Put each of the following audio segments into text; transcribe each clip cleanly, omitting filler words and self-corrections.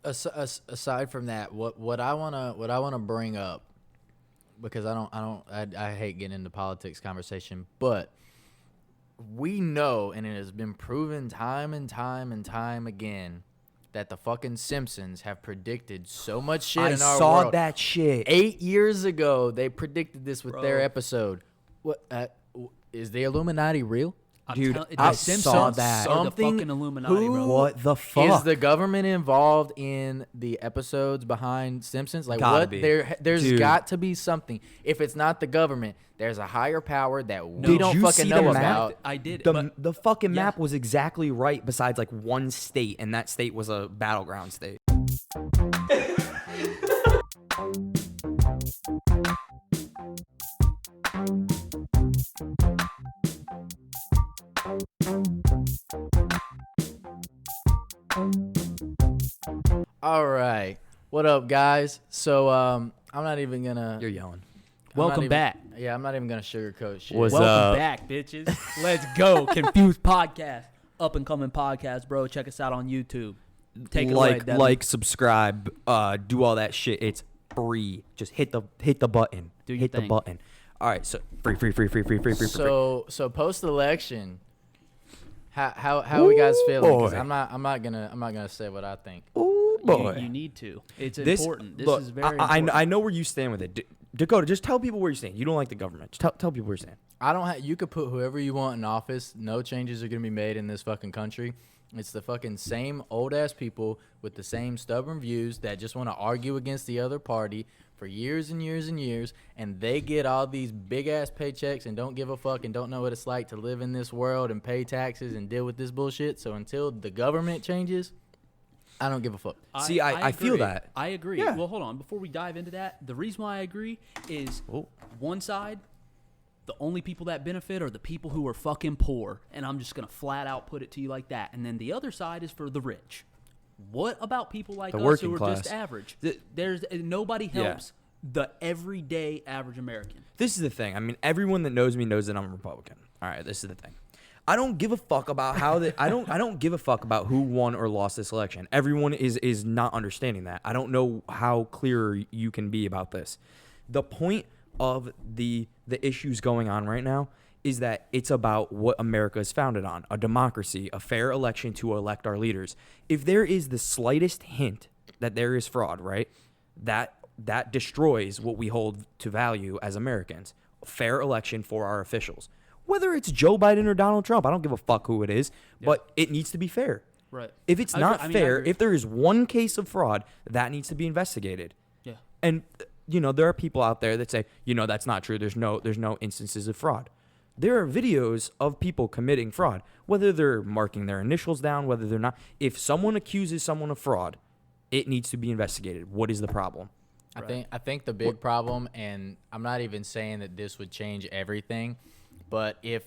aside from that, what I wanna bring up, because I hate getting into politics conversation, but we know, and it has been proven time and time and time again, that the fucking Simpsons have predicted so much shit in our world. I saw that shit 8 years ago. They predicted this with their episode. What is the Illuminati real? Dude, I saw that. The fucking Illuminati, bro. What the fuck? Is the government involved in the episodes behind Simpsons? Like, Gotta what? be. There's got to be something. If it's not the government, there's a higher power that we Did don't you fucking see know the about. map? I did. The fucking map was exactly right besides like one state, and that state was a battleground state. All right. What up, guys? So, I'm not even gonna. You're yelling. Welcome back. Yeah, I'm not even gonna sugarcoat shit. Welcome back, bitches. Let's go. Confused podcast. Up and coming podcast, bro. Check us out on YouTube. Take it away, Devon. Like, subscribe, do all that shit. It's free. Just hit the button. Do your hit thing. the button. All right, so free. So post election, how are we guys feeling? 'Cause boy. I'm not gonna say what I think. Oh boy, You need to. It's important. This look, is very important. I know where you stand with it. Dakota, just tell people where you stand. You don't like the government. Just tell people where you stand. You could put whoever you want in office. No changes are gonna be made in this fucking country. It's the fucking same old ass people with the same stubborn views that just want to argue against the other party for years and years and years, and they get all these big ass paychecks and don't give a fuck and don't know what it's like to live in this world and pay taxes and deal with this bullshit. So until the government changes, I don't give a fuck. See, I feel agree. that. I agree. Yeah. Well, hold on. Before we dive into that, the reason why I agree is one side, the only people that benefit are the people who are fucking poor. And I'm just going to flat out put it to you like that. And then the other side is for the rich. What about people like The us working who are class. just average? There's nobody helps the everyday average American. This is the thing. I mean, everyone that knows me knows that I'm a Republican. All right, this is the thing. I don't give a fuck about how I don't give a fuck about who won or lost this election. Everyone is not understanding that. I don't know how clear you can be about this. The point of the issues going on right now is that it's about what America is founded on, a democracy, a fair election to elect our leaders. If there is the slightest hint that there is fraud, right, that destroys what we hold to value as Americans. A fair election for our officials. Whether it's Joe Biden or Donald Trump, I don't give a fuck who it is, but it needs to be fair. Right. If it's not fair, if there is one case of fraud, that needs to be investigated. Yeah. And there are people out there that say, that's not true. There's no instances of fraud. There are videos of people committing fraud, whether they're marking their initials down, whether they're not. If someone accuses someone of fraud, it needs to be investigated. What is the problem? I think the big problem, and I'm not even saying that this would change everything, but if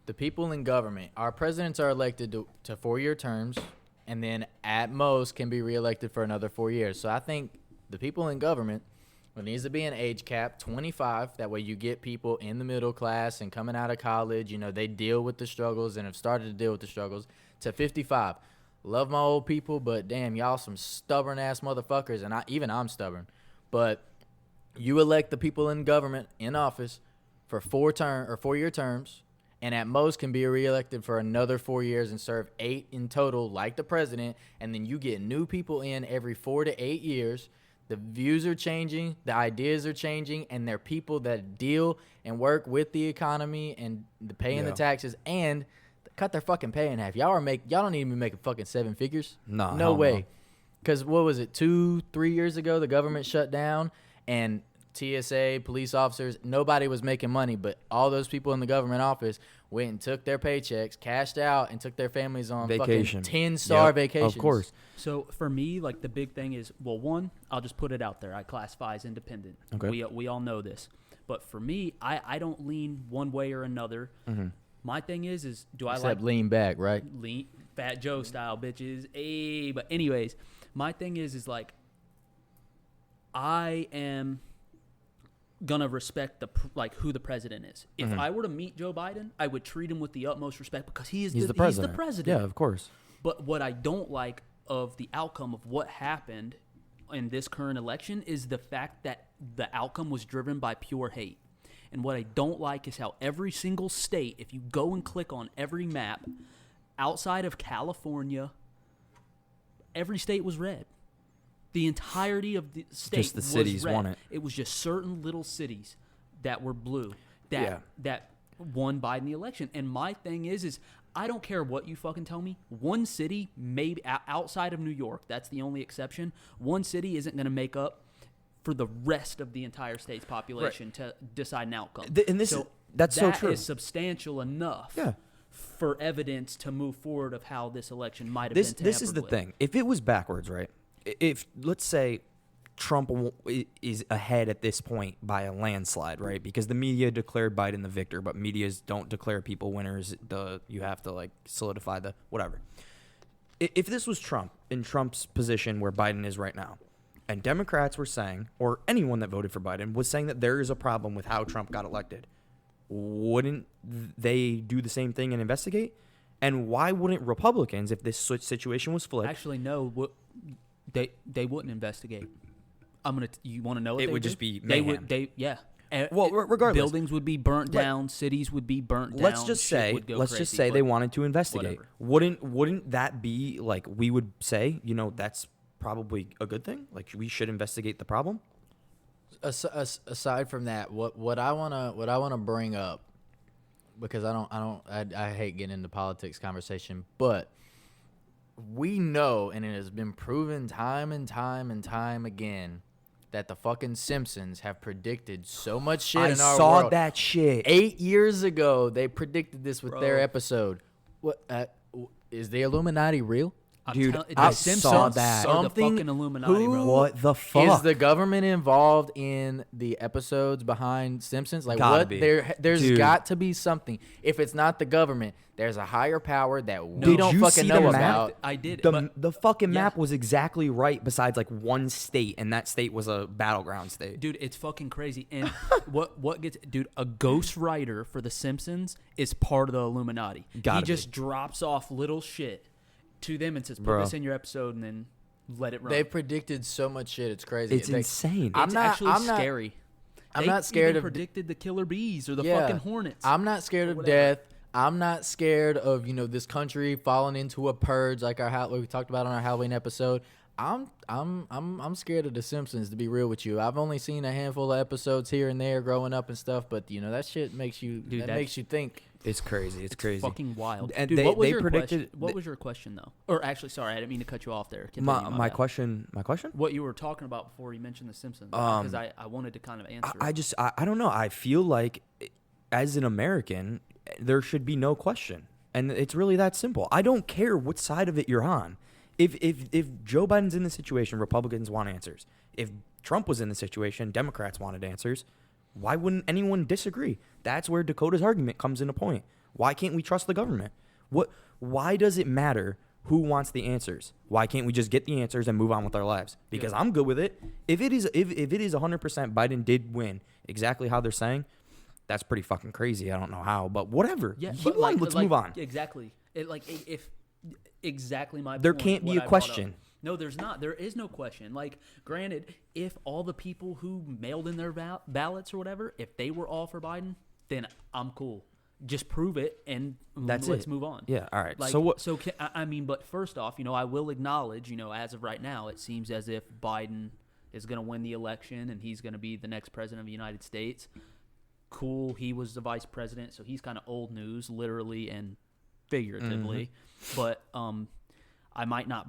the people in government, our presidents are elected to 4-year terms, and then at most can be reelected for another 4 years. So I think the people in government, there needs to be an age cap, 25. That way you get people in the middle class and coming out of college, they deal with the struggles and have started to deal with the struggles, to 55. Love my old people, but damn, y'all some stubborn ass motherfuckers, and I'm stubborn. But you elect the people in government in office for 4-year terms, and at most can be reelected for another 4 years and serve 8 in total, like the president. And then you get new people in every 4 to 8 years. The views are changing, the ideas are changing, and they're people that deal and work with the economy and paying the taxes and cut their fucking pay in half. Y'all don't even make fucking 7 figures. No way. Because what was it, 2-3 years ago, the government shut down, and TSA, police officers, nobody was making money, but all those people in the government office went and took their paychecks, cashed out, and took their families on vacation. Fucking 10-star vacations. Of course. So for me, like the big thing is, well, one, I'll just put it out there. I classify as independent. Okay. We all know this. But for me, I don't lean one way or another. Mm-hmm. My thing is do I Except like lean back, right? Lean Fat Joe style, bitches. Hey, but anyways, my thing is like I am gonna respect who the president is. If I were to meet Joe Biden, I would treat him with the utmost respect because he's the president. Yeah, of course. But what I don't like of the outcome of what happened in this current election is the fact that the outcome was driven by pure hate. And what I don't like is how every single state, if you go and click on every map, outside of California, every state was red. The entirety of the state Just the was cities red. won it. It was just certain little cities that were blue that won Biden the election. And my thing is I don't care what you fucking tell me. One city, maybe outside of New York, that's the only exception. One city isn't going to make up for the rest of the entire state's population to decide an outcome. That's so true. That is substantial enough. For evidence to move forward of how this election might have been tampered This is the with. thing. If it was backwards, right? If, let's say, Trump is ahead at this point by a landslide, right? Because the media declared Biden the victor, but medias don't declare people winners. You have to, like, solidify the whatever. If this was Trump, in Trump's position where Biden is right now, and Democrats were saying, or anyone that voted for Biden was saying that there is a problem with how Trump got elected, wouldn't they do the same thing and investigate? And why wouldn't Republicans, if this situation was flipped? Actually, no. They wouldn't investigate. You want to know what it would just be They mayhem. would. Well, regardless, buildings would be burnt down, cities would be burnt down. Let's just say they wanted to investigate. Whatever. Wouldn't that be like, we would say, that's probably a good thing? Like, we should investigate the problem? Aside from that, what I wanna bring up, because I hate getting into politics conversation, but we know, and it has been proven time and time and time again, that the fucking Simpsons have predicted so much shit in our world. I saw that shit 8 years ago. They predicted this with their episode. What is the Illuminati real? Dude, I saw that. Are the fucking Illuminati, bro. What the fuck? Is the government involved in the episodes behind Simpsons? Like, Gotta what? be. There's Dude. got to be something. If it's not the government, there's a higher power that we Did don't you fucking see know the map? about. I did. The fucking yeah. map was exactly right besides like one state, and that state was a battleground state. Dude, it's fucking crazy. And what gets, dude, a ghost writer for The Simpsons is part of the Illuminati. Gotta he just drops off little shit to them and says, put this in your episode and then let it run. They've predicted so much shit. It's crazy. It's insane. It's actually scary. I'm not scared of predicted the killer bees or the fucking hornets. I'm not scared of death. I'm not scared of this country falling into a purge like we talked about on our Halloween episode. I'm scared of The Simpsons, to be real with you. I've only seen a handful of episodes here and there growing up and stuff, but that shit makes you makes you think. It's crazy. It's crazy. Fucking wild. And dude, what was they your predicted. question? What was your question though? Or actually, sorry, I didn't mean to cut you off there. My question. What you were talking about before you mentioned The Simpsons? Because I wanted to kind of answer. I don't know. I feel like, as an American, there should be no question, and it's really that simple. I don't care what side of it you're on. If Joe Biden's in the situation, Republicans want answers. If Trump was in the situation, Democrats wanted answers. Why wouldn't anyone disagree? That's where Dakota's argument comes into point. Why can't we trust the government? Why does it matter who wants the answers? Why can't we just get the answers and move on with our lives? Because I'm good with it. If it is 100% Biden did win exactly how they're saying, that's pretty fucking crazy. I don't know how, but whatever. Yeah, He won. Let's move on. Exactly. Exactly my point. There can't be a question. No, there's not. There is no question. Like, granted, if all the people who mailed in their ballots or whatever, if they were all for Biden, then I'm cool. Just prove it, and let's move on. Yeah, all right. Like, so what? So I mean, but first off, I will acknowledge, as of right now, it seems as if Biden is going to win the election and he's going to be the next president of the United States. Cool. He was the vice president, so he's kind of old news, literally and figuratively. Mm-hmm. But I might not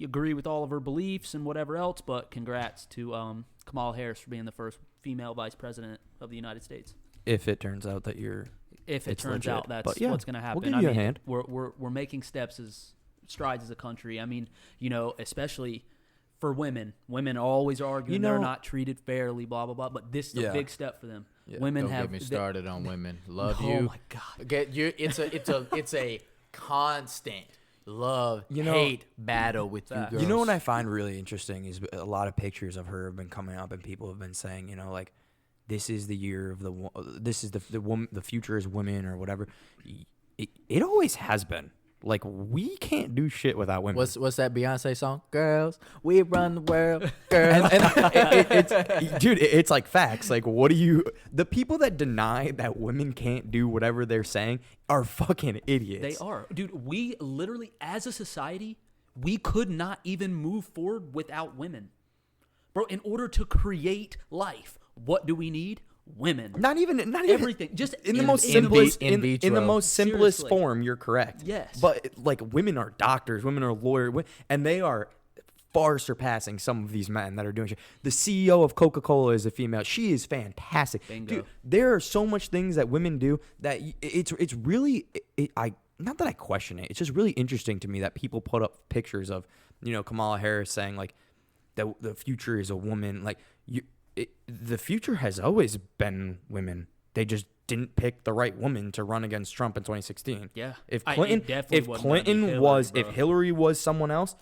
agree with all of her beliefs and whatever else, but congrats to Kamala Harris for being the first female vice president of the United States. If it turns out that you're... If it turns legit. out that's But yeah, what's going to happen. we'll give you a hand. We're making strides as a country. I mean, especially for women. Women always arguing they're not treated fairly, blah blah blah. But this is a big step for them. Yeah, women don't have. get me started on women. Love Oh you. my God. Get you. It's a constant hate battle with you girls. You know what I find really interesting is a lot of pictures of her have been coming up, and people have been saying, like, this is the year of the future is women or whatever. It always has been. Like, we can't do shit without women. What's that Beyonce song? Girls, we run the world. Girls. It's like facts. Like, what do you? The people that deny that women can't do whatever they're saying are fucking idiots. They are, dude. We literally, as a society, we could not even move forward without women, bro. In order to create life, what do we need? Women. Not even everything. Just in the most simplest in the most simplest Seriously. form. You're correct. Yes. But like, women are doctors, women are lawyers, and they are far surpassing some of these men that are doing shit. The CEO of Coca-Cola is a female. She is fantastic. Bingo. Dude, there are so much things that women do that it's really not that I question it. It's just really interesting to me that people put up pictures of, you know, Kamala Harris saying like the future is a woman. Like, the future has always been women. They just didn't pick the right woman to run against Trump in 2016. Yeah. If Hillary was someone else,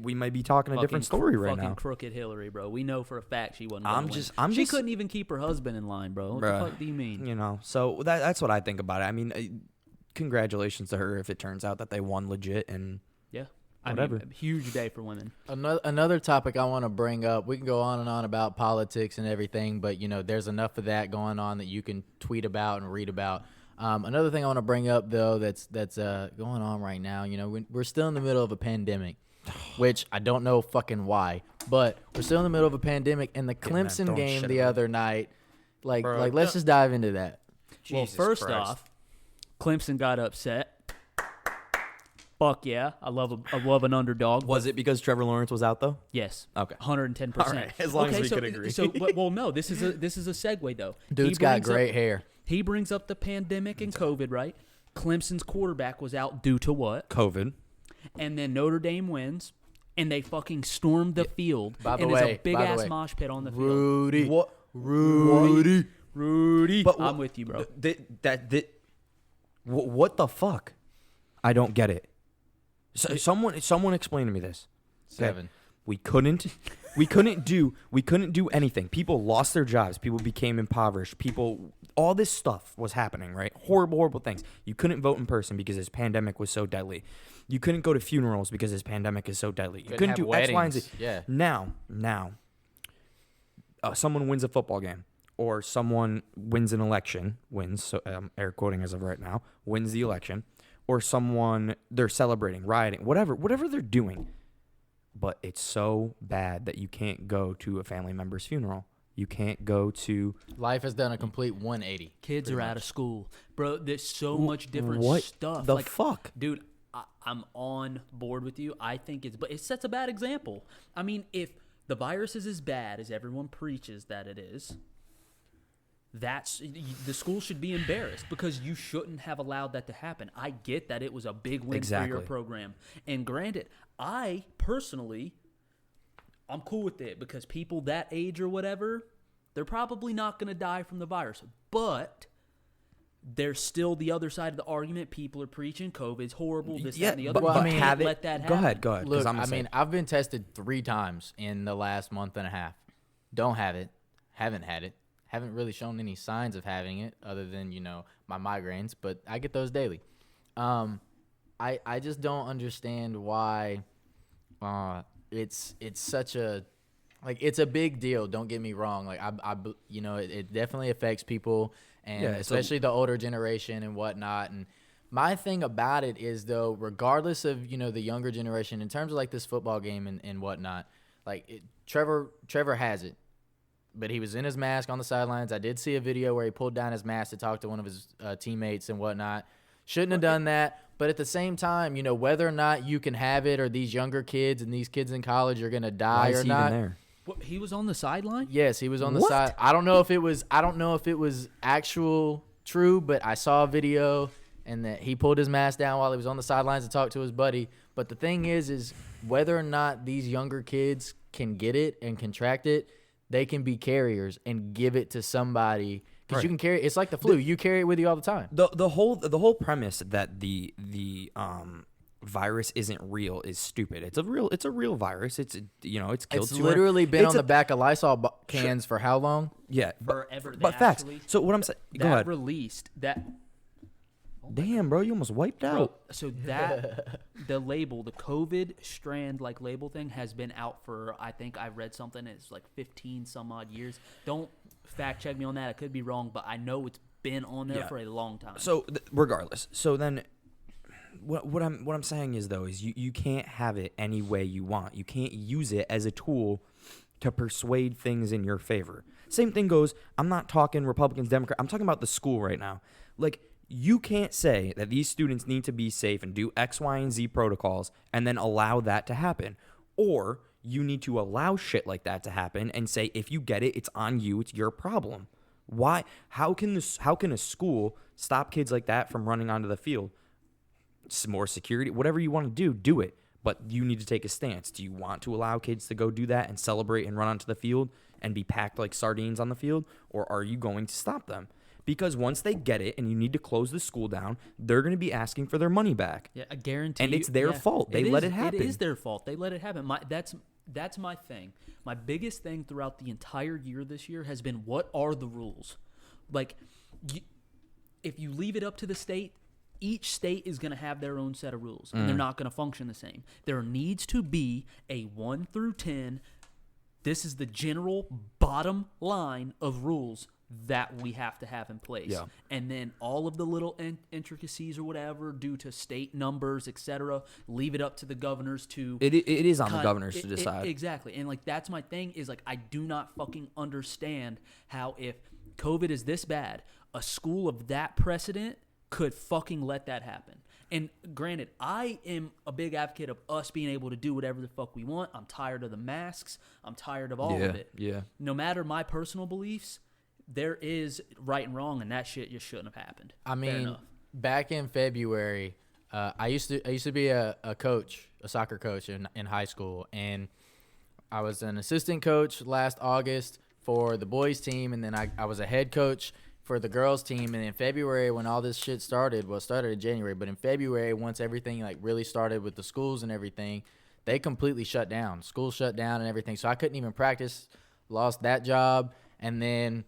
we might be talking a different story right now. Fucking crooked Hillary, bro. We know for a fact she wasn't. She couldn't even keep her husband in line, bro. What the fuck do you mean? You know, so that's what I think about it. I mean, congratulations to her if it turns out that they won legit and yeah. whatever. I mean, a huge day for women. Another topic I want to bring up. We can go on and on about politics and everything, but you know, there's enough of that going on that you can tweet about and read about. Another thing I want to bring up though that's going on right now. You know, we're still in the middle of a pandemic, which I don't know fucking why, but we're still in the middle of a pandemic. And the Clemson game the other night, let's just dive into that. Well, first off, Clemson got upset. Fuck yeah. I love an underdog. Was it because Trevor Lawrence was out though? Yes. Okay. 110%. All right. As long as we could agree. Well, no, this is a segue though. Dude's got great hair. He brings up the pandemic and COVID, right? Clemson's quarterback was out due to what? COVID. And then Notre Dame wins, and they fucking stormed the field. By the and way, there's a big-ass mosh pit on the field. Rudy. What? Rudy. But I'm with you, bro. What the fuck? I don't get it. So, someone explain to me this. 7. We couldn't do anything. People lost their jobs. People became impoverished. All this stuff was happening, right? Horrible things. You couldn't vote in person because this pandemic was so deadly. You couldn't go to funerals because this pandemic is so deadly. You couldn't do weddings. X, Y, and Z. Yeah. Now, someone wins a football game, or someone wins an election, so air quoting as of right now, wins the election, or someone, they're celebrating, rioting, whatever they're doing. But it's so bad that you can't go to a family member's funeral. You can't go to... Life has done a complete 180. Kids are out of school. Bro, there's so much different stuff. What the fuck? Dude, I'm on board with you. I think but it sets a bad example. I mean, if the virus is as bad as everyone preaches that it is, the school should be embarrassed because you shouldn't have allowed that to happen. I get that it was a big win for your program. And granted, I personally, I'm cool with it because people that age or whatever, they're probably not going to die from the virus. But there's still the other side of the argument. People are preaching COVID's horrible, this, that, and the other. Well, I mean, let that happen. Go ahead. Look, I've been tested 3 times in the last month and a half. Don't have it. Haven't had it. Haven't really shown any signs of having it other than, you know, my migraines, but I get those daily. I just don't understand why it's such a, like, it's a big deal. Don't get me wrong. Like, you know, it definitely affects people, and especially the older generation and whatnot. And my thing about it is, though, regardless of, you know, the younger generation, in terms of like this football game and whatnot, like Trevor has it. But he was in his mask on the sidelines. I did see a video where he pulled down his mask to talk to one of his teammates and whatnot. Shouldn't have done that. But at the same time, you know, whether or not you can have it, or these younger kids and these kids in college are going to die or not. Even there? What, he was on the sideline? Yes, he was on the side. I don't know if it was actual true, but I saw a video and that he pulled his mask down while he was on the sidelines to talk to his buddy. But the thing is whether or not these younger kids can get it and contract it, they can be carriers and give it to somebody, because you can carry. It's like the flu. You carry it with you all the time. The whole premise that the virus isn't real is stupid. It's a real virus. It's killed. It's literally been on the back of Lysol cans for how long? Yeah, Forever. But facts. So what I'm saying, go ahead. Released that. Damn, bro, you almost wiped out. Bro, so that the label, the COVID strand label thing has been out for, I think I read something, it's like 15 some odd years. Don't fact check me on that. I could be wrong, but I know it's been on there for a long time. So regardless, so then what I'm saying is though is you can't have it any way you want. You can't use it as a tool to persuade things in your favor. Same thing goes, I'm not talking Republicans, Democrats, I'm talking about the school right now. Like, you can't say that these students need to be safe and do X, Y, and Z protocols and then allow that to happen. Or you need to allow shit like that to happen and say, if you get it, it's on you, it's your problem. Why? How can a school stop kids like that from running onto the field? Some more security, whatever you want to do it. But you need to take a stance. Do you want to allow kids to go do that and celebrate and run onto the field and be packed like sardines on the field? Or are you going to stop them? Because once they get it and you need to close the school down, they're going to be asking for their money back. Yeah, I guarantee and it's their fault. They let it happen. It is their fault. They let it happen. That's my thing. My biggest thing throughout the entire year this year has been, what are the rules? Like, if you leave it up to the state, each state is going to have their own set of rules, and they're not going to function the same. There needs to be a 1 through 10. This is the general bottom line of rules that we have to have in place. Yeah. And then all of the little intricacies or whatever due to state numbers, etc., leave it up to the governors to... It is on the governors to decide. Exactly. And that's my thing is I do not fucking understand how if COVID is this bad, a school of that precedent could fucking let that happen. And granted, I am a big advocate of us being able to do whatever the fuck we want. I'm tired of the masks. I'm tired of all of it. Yeah. No matter my personal beliefs, there is right and wrong, and that shit just shouldn't have happened. I mean, back in February, I used to be a coach, a soccer coach in high school, and I was an assistant coach last August for the boys team, and then I was a head coach for the girls team. And in February, when all this shit started, well, it started in January, but in February, once everything really started with the schools and everything, they completely shut down. Schools shut down and everything, so I couldn't even practice. Lost that job, and then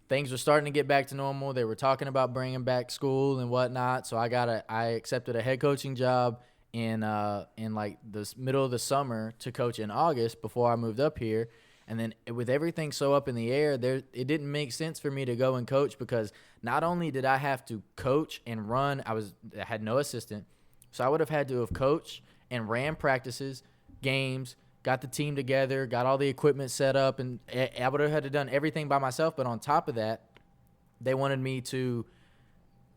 things were starting to get back to normal. They were talking about bringing back school and whatnot. So I accepted a head coaching job in the middle of the summer to coach in August before I moved up here. And then with everything so up in the air, it didn't make sense for me to go and coach, because not only did I have to coach and run, I had no assistant. So I would have had to have coached and ran practices, games, got the team together, got all the equipment set up, and I would have had to done everything by myself. But on top of that, they wanted me to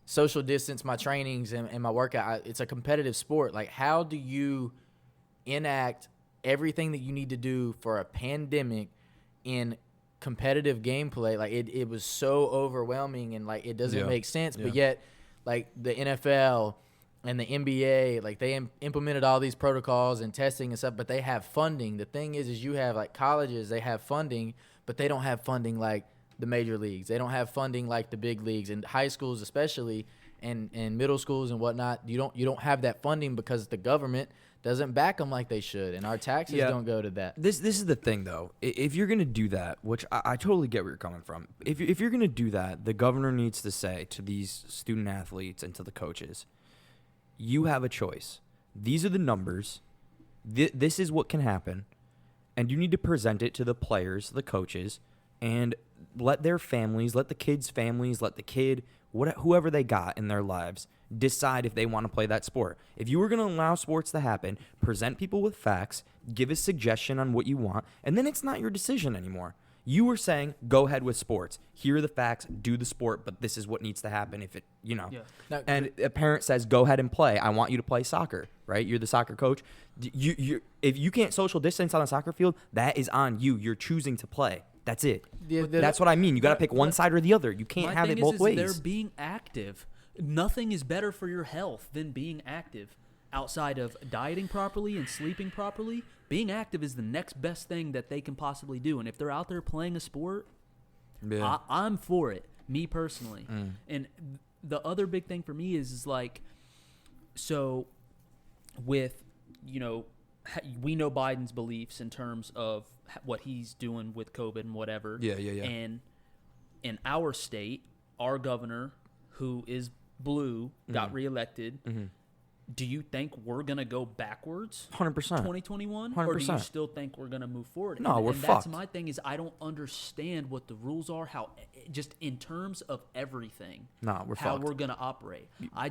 social distance my trainings and my workout. It's a competitive sport. Like, how do you enact everything that you need to do for a pandemic in competitive gameplay? Like, it was so overwhelming, and it doesn't make sense. But yet, the NFL and the NBA, they implemented all these protocols and testing and stuff, but they have funding. The thing is you have colleges, they have funding, but they don't have funding like the major leagues. They don't have funding like the big leagues, and high schools especially, and middle schools and whatnot. You don't have that funding because the government doesn't back them like they should, and our taxes don't go to that. This is the thing, though. If you're going to do that, which I totally get where you're coming from, if you're going to do that, the governor needs to say to these student athletes and to the coaches, you have a choice. These are the numbers. This is what can happen, and you need to present it to the players, the coaches, and let their families, let the kids' families, let the kid, whoever they got in their lives, decide if they want to play that sport. If you were going to allow sports to happen, present people with facts, give a suggestion on what you want, and then it's not your decision anymore. You were saying, go ahead with sports. Here are the facts, do the sport, but this is what needs to happen if it, Yeah. Now, and a parent says, go ahead and play. I want you to play soccer, right? You're the soccer coach. If you can't social distance on a soccer field, that is on you. You're choosing to play. That's it. That's what I mean. You got to pick one side or the other. You can't have it both ways. They're being active. Nothing is better for your health than being active. Outside of dieting properly and sleeping properly, being active is the next best thing that they can possibly do. And if they're out there playing a sport, I'm for it, me personally. And the other big thing for me is so with, we know Biden's beliefs in terms of what he's doing with COVID and whatever. Yeah. And in our state, our governor, who is Blue got reelected, do you think we're going to go backwards 100%. 2021? 100%. Or do you still think we're going to move forward? No, we're and fucked. That's my thing is I don't understand what the rules are, how just in terms of everything. No, we're how fucked. we're going to operate. I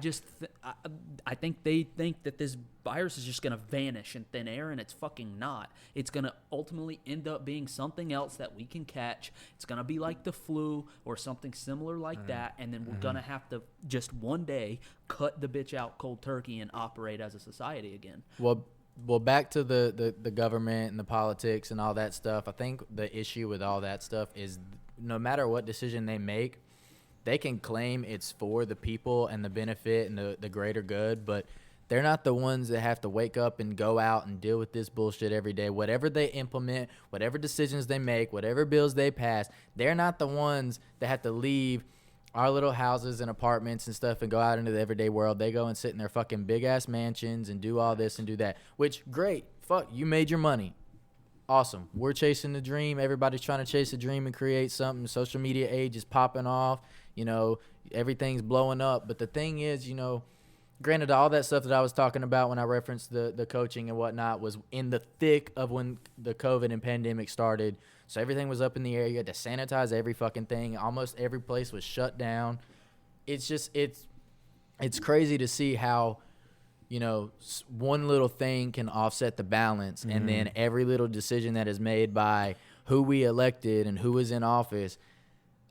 think they think that this virus is just going to vanish in thin air, and it's fucking not. It's going to ultimately end up being something else that we can catch. It's going to be like the flu or something similar like that, and then we're going to have to just one day cut the bitch out cold turkey and operate as a society again. Well, back to the government and the politics and all that stuff. I think the issue with all that stuff is no matter what decision they make, they can claim it's for the people and the benefit and the greater good, but they're not the ones that have to wake up and go out and deal with this bullshit every day. Whatever they implement, whatever decisions they make, whatever bills they pass, they're not the ones that have to leave our little houses and apartments and stuff and go out into the everyday world. They go and sit in their fucking big-ass mansions and do all this and do that, which, great. Fuck, you made your money. Awesome. We're chasing the dream. Everybody's trying to chase a dream and create something. Social media age is popping off. Everything's blowing up. But the thing is, granted, all that stuff that I was talking about when I referenced the coaching and whatnot was in the thick of when the COVID and pandemic started. So everything was up in the air. You had to sanitize every fucking thing. Almost every place was shut down. It's just it's crazy to see how, one little thing can offset the balance. And then every little decision that is made by who we elected and who is in office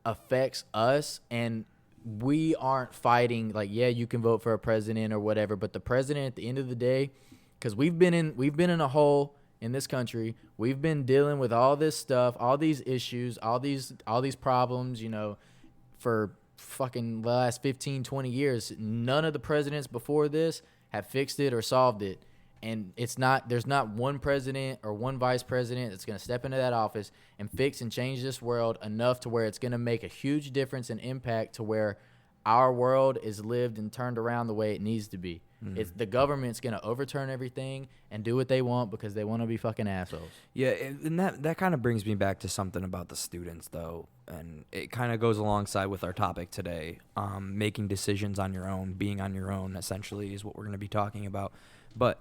affects us. And we aren't fighting like, yeah, you can vote for a president or whatever, but the president at the end of the day, because we've been in a hole in this country. We've been dealing with all this stuff, all these issues, all these problems, for fucking the last 15, 20 years. None of the presidents before this have fixed it or solved it. And there's not one president or one vice president that's going to step into that office and fix and change this world enough to where it's going to make a huge difference and impact to where our world is lived and turned around the way it needs to be. It's the government's going to overturn everything and do what they want because they want to be fucking assholes. Yeah, and that kind of brings me back to something about the students, though, and it kind of goes alongside with our topic today. Making decisions on your own, being on your own, essentially, is what we're going to be talking about. But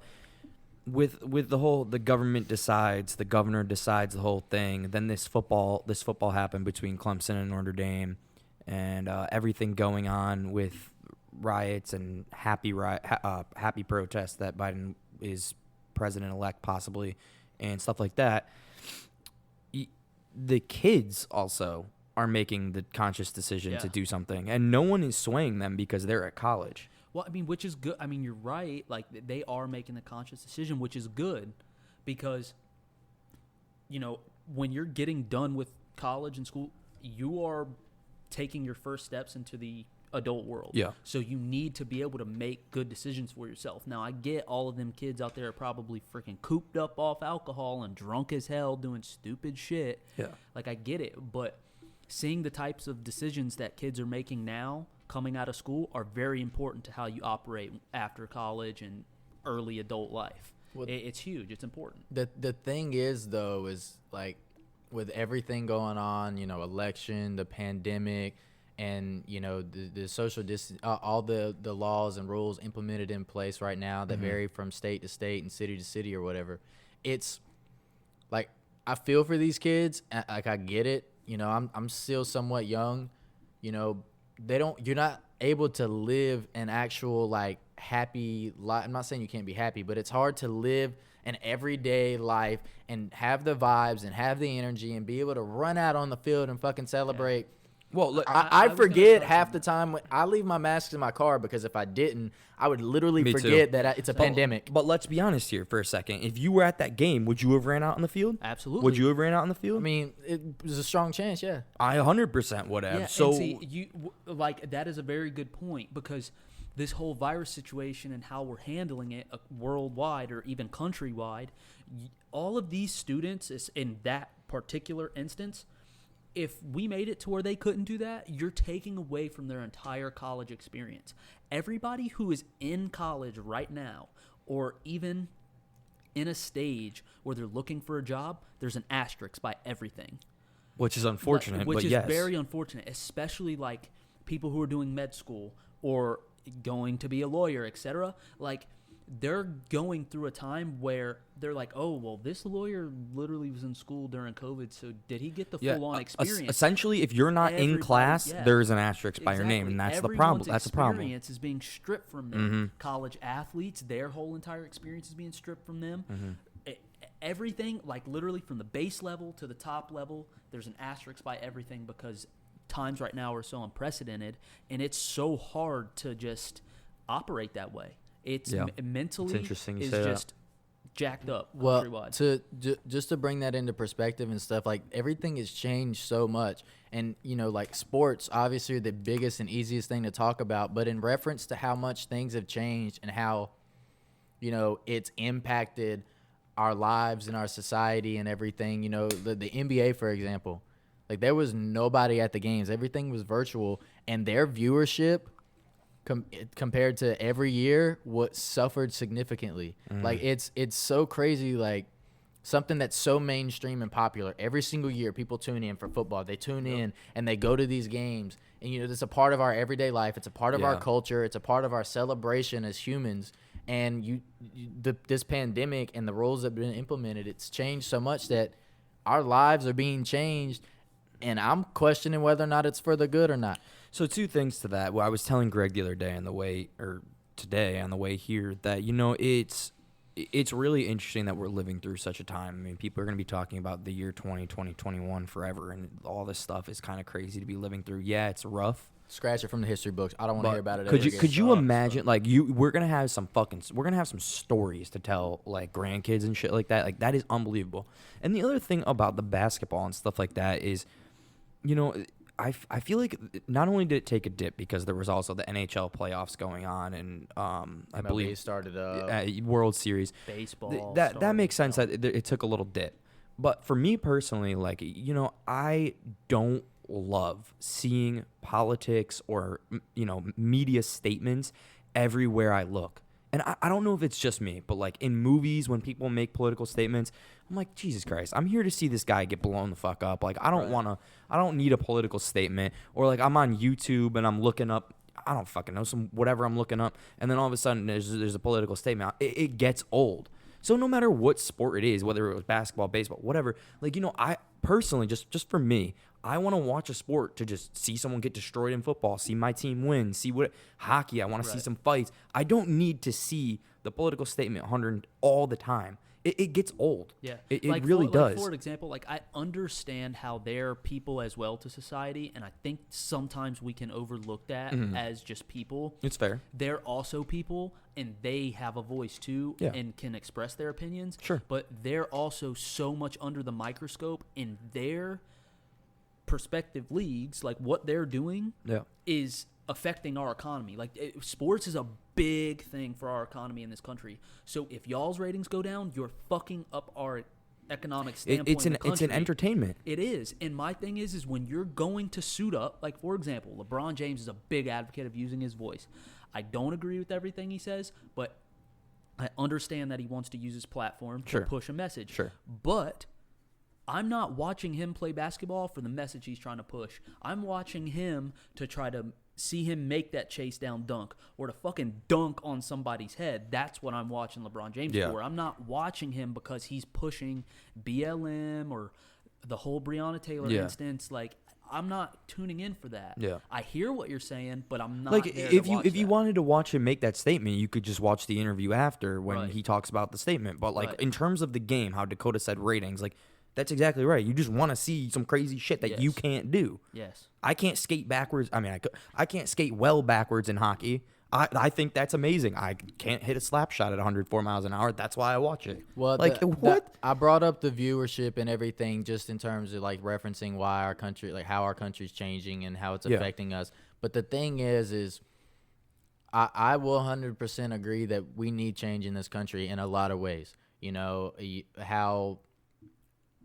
with the government decides, the governor decides the whole thing. Then this football happened between Clemson and Notre Dame, and everything going on with riots and happy protests that Biden is president-elect possibly and stuff like that. The kids also are making the conscious decision to do something, and no one is swaying them because they're at college. Well, which is good. You're right. Like, they are making the conscious decision, which is good because, when you're getting done with college and school, you are taking your first steps into the adult world. Yeah. So you need to be able to make good decisions for yourself. Now, I get all of them kids out there are probably freaking cooped up off alcohol and drunk as hell doing stupid shit. Yeah. Like, I get it. But seeing the types of decisions that kids are making now coming out of school are very important to how you operate after college and early adult life. Well, it's huge. It's important. The thing is, though, is like with everything going on, election, the pandemic, and, the social distance, all the laws and rules implemented in place right now that vary from state to state and city to city or whatever. It's like, I feel for these kids. Like, I get it. I'm still somewhat young. You're not able to live an actual, like, happy life. I'm not saying you can't be happy, but it's hard to live an everyday life and have the vibes and have the energy and be able to run out on the field and fucking celebrate. Yeah. Well, look, I forget half the time when I leave my masks in my car because if I didn't, I would literally forget that it's a pandemic. But let's be honest here for a second. If you were at that game, would you have ran out on the field? Absolutely. Would you have ran out on the field? It was a strong chance, yeah. I 100% would have. Yeah, so, and see, that is a very good point because this whole virus situation and how we're handling it worldwide or even countrywide, all of these students in that particular instance, if we made it to where they couldn't do that, you're taking away from their entire college experience. Everybody who is in college right now or even in a stage where they're looking for a job, there's an asterisk by everything. Which is unfortunate, Which but is yes. very unfortunate, especially like people who are doing med school or going to be a lawyer, etc. Like, they're going through a time where they're like, oh, well, this lawyer literally was in school during COVID, so did he get the full-on experience? Essentially, if you're not in class, there's an asterisk by your name, and that's the problem. That's the problem. Experience is being stripped from them. College athletes, their whole entire experience is being stripped from them. Everything, like literally from the base level to the top level, there's an asterisk by everything because times right now are so unprecedented, and it's so hard to just operate that way. It's mentally, it's interesting you is say just jacked up Well, countrywide. just to bring that into perspective and stuff, like everything has changed so much, and like sports obviously are the biggest and easiest thing to talk about, but in reference to how much things have changed and how it's impacted our lives and our society and everything, the NBA, for example, like there was nobody at the games, everything was virtual, and their viewership compared to every year what suffered significantly. Like it's so crazy, like something that's so mainstream and popular every single year. People tune in for football, they tune in and they go to these games, and it's a part of our everyday life, it's a part of our culture, it's a part of our celebration as humans. And this pandemic and the rules that have been implemented, it's changed so much that our lives are being changed, and I'm questioning whether or not it's for the good or not. So 2 things to that. Well, I was telling Greg the other day today on the way here that, it's really interesting that we're living through such a time. I mean, people are going to be talking about the year 2021 forever, and all this stuff is kind of crazy to be living through. Yeah, it's rough. Scratch it from the history books. I don't want to hear about it. Could you imagine, like, we're going to have some stories to tell, like, grandkids and shit like that. Like, that is unbelievable. And the other thing about the basketball and stuff like that is, I feel like not only did it take a dip because there was also the NHL playoffs going on, and I believe started World Series. Baseball. That makes sense that it took a little dip. But for me personally, like, I don't love seeing politics or, media statements everywhere I look. And I don't know if it's just me, but like in movies when people make political statements, I'm like, Jesus Christ, I'm here to see this guy get blown the fuck up. Like, I don't need a political statement. Or like I'm on YouTube and I'm looking up, I don't fucking know, whatever I'm looking up, and then all of a sudden there's a political statement. It gets old. So no matter what sport it is, whether it was basketball, baseball, whatever, like, I personally, just for me, I want to watch a sport to just see someone get destroyed in football, see my team win, see hockey, I want to see some fights. I don't need to see the political statement 100 all the time. It gets old. Yeah. It really does. Like, for example, like, I understand how they're people as well to society, and I think sometimes we can overlook that as just people. It's fair. They're also people, and they have a voice too, and can express their opinions. Sure. But they're also so much under the microscope, in their prospective leagues, like what they're doing is affecting our economy. Like, sports is a big thing for our economy in this country. So if y'all's ratings go down, you're fucking up our economic standpoint. It's an entertainment. It is. And my thing is when you're going to suit up, like, for example, LeBron James is a big advocate of using his voice. I don't agree with everything he says, but I understand that he wants to use his platform to push a message. Sure. But I'm not watching him play basketball for the message he's trying to push. I'm watching him to try to see him make that chase down dunk, or to fucking dunk on somebody's head. That's what I'm watching LeBron James for. I'm not watching him because he's pushing BLM or the whole Breonna Taylor instance. Like, I'm not tuning in for that. Yeah. I hear what you're saying, but I'm not like, there if to you watch if you that. wanted to watch him make that statement, you could just watch the interview after when he talks about the statement. But like in terms of the game, how Dakota said ratings, like, that's exactly right. You just want to see some crazy shit that you can't do. Yes. I can't skate backwards. I mean, I can't skate well backwards in hockey. I think that's amazing. I can't hit a slap shot at 104 miles an hour. That's why I watch it. Well, like, what? I brought up the viewership and everything just in terms of like referencing why our country, like how our country's changing and how it's affecting us. But the thing is I will 100% agree that we need change in this country in a lot of ways. You know, how,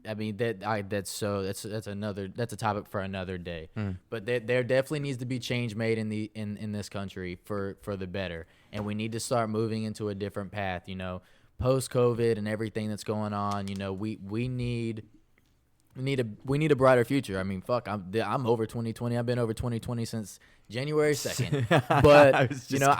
I mean, that's a topic for another day. But there definitely needs to be change made in this country for the better, and we need to start moving into a different path. You know, post COVID and everything that's going on. You know, we need we need a brighter future. I mean, fuck, I'm over 2020. I've been over 2020 since January 2nd. But